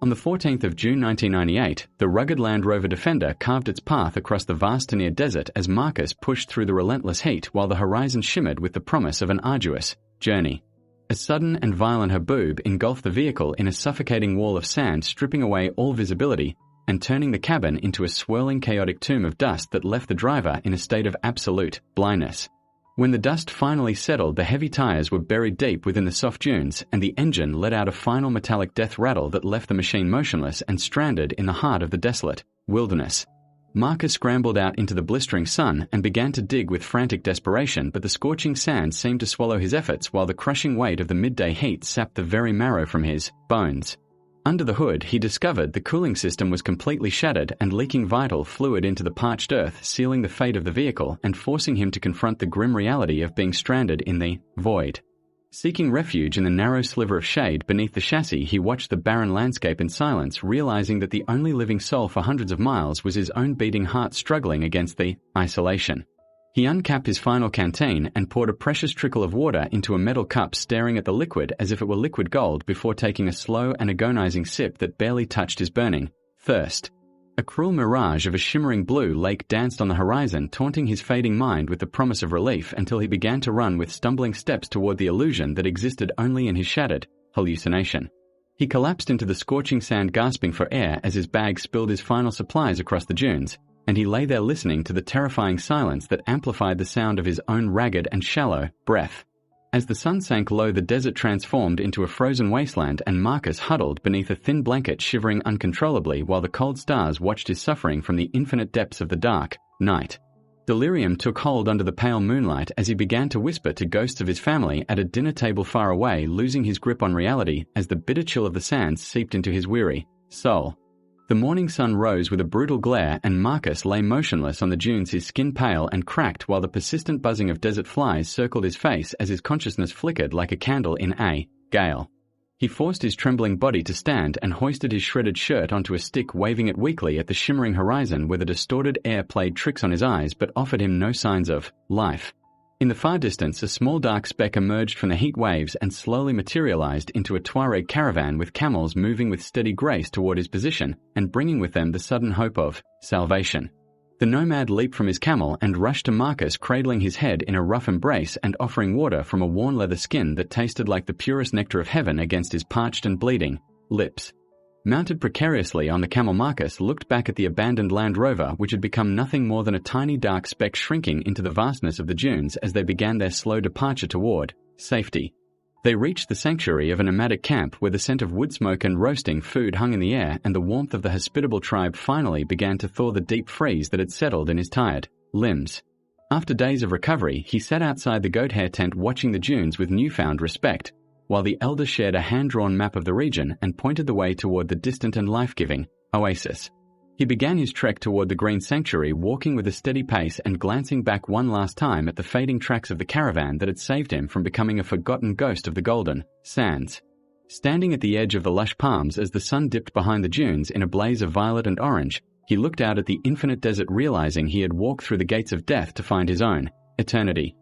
On the 14th of June 1998, the rugged Land Rover Defender carved its path across the vast near desert as Marcus pushed through the relentless heat while the horizon shimmered with the promise of an arduous journey. A sudden and violent haboob engulfed the vehicle in a suffocating wall of sand, stripping away all visibility and turning the cabin into a swirling, chaotic tomb of dust that left the driver in a state of absolute blindness. When the dust finally settled, the heavy tires were buried deep within the soft dunes, and the engine let out a final metallic death rattle that left the machine motionless and stranded in the heart of the desolate wilderness. Marcus scrambled out into the blistering sun and began to dig with frantic desperation, but the scorching sand seemed to swallow his efforts while the crushing weight of the midday heat sapped the very marrow from his bones. Under the hood, he discovered the cooling system was completely shattered and leaking vital fluid into the parched earth, sealing the fate of the vehicle and forcing him to confront the grim reality of being stranded in the void. Seeking refuge in the narrow sliver of shade beneath the chassis, he watched the barren landscape in silence, realizing that the only living soul for hundreds of miles was his own beating heart struggling against the isolation. He uncapped his final canteen and poured a precious trickle of water into a metal cup, staring at the liquid as if it were liquid gold before taking a slow and agonizing sip that barely touched his burning thirst. A cruel mirage of a shimmering blue lake danced on the horizon, taunting his fading mind with the promise of relief until he began to run with stumbling steps toward the illusion that existed only in his shattered hallucination. He collapsed into the scorching sand, gasping for air as his bag spilled his final supplies across the dunes, and he lay there listening to the terrifying silence that amplified the sound of his own ragged and shallow breath. As the sun sank low, the desert transformed into a frozen wasteland, and Marcus huddled beneath a thin blanket, shivering uncontrollably while the cold stars watched his suffering from the infinite depths of the dark night. Delirium took hold under the pale moonlight as he began to whisper to ghosts of his family at a dinner table far away, losing his grip on reality as the bitter chill of the sands seeped into his weary soul. The morning sun rose with a brutal glare, and Marcus lay motionless on the dunes, his skin pale and cracked, while the persistent buzzing of desert flies circled his face as his consciousness flickered like a candle in a gale. He forced his trembling body to stand and hoisted his shredded shirt onto a stick, waving it weakly at the shimmering horizon where the distorted air played tricks on his eyes but offered him no signs of life. In the far distance, a small dark speck emerged from the heat waves and slowly materialized into a Tuareg caravan with camels moving with steady grace toward his position and bringing with them the sudden hope of salvation. The nomad leaped from his camel and rushed to Marcus, cradling his head in a rough embrace and offering water from a worn leather skin that tasted like the purest nectar of heaven against his parched and bleeding lips. Mounted precariously on the camel, Marcus looked back at the abandoned Land Rover, which had become nothing more than a tiny dark speck shrinking into the vastness of the dunes as they began their slow departure toward safety. They reached the sanctuary of a nomadic camp where the scent of wood smoke and roasting food hung in the air, and the warmth of the hospitable tribe finally began to thaw the deep freeze that had settled in his tired limbs. After days of recovery, he sat outside the goat hair tent watching the dunes with newfound respect, while the elder shared a hand-drawn map of the region and pointed the way toward the distant and life-giving Oasis. He began his trek toward the green sanctuary, walking with a steady pace and glancing back one last time at the fading tracks of the caravan that had saved him from becoming a forgotten ghost of the golden sands. Standing at the edge of the lush palms as the sun dipped behind the dunes in a blaze of violet and orange, he looked out at the infinite desert, realizing he had walked through the gates of death to find his own eternity.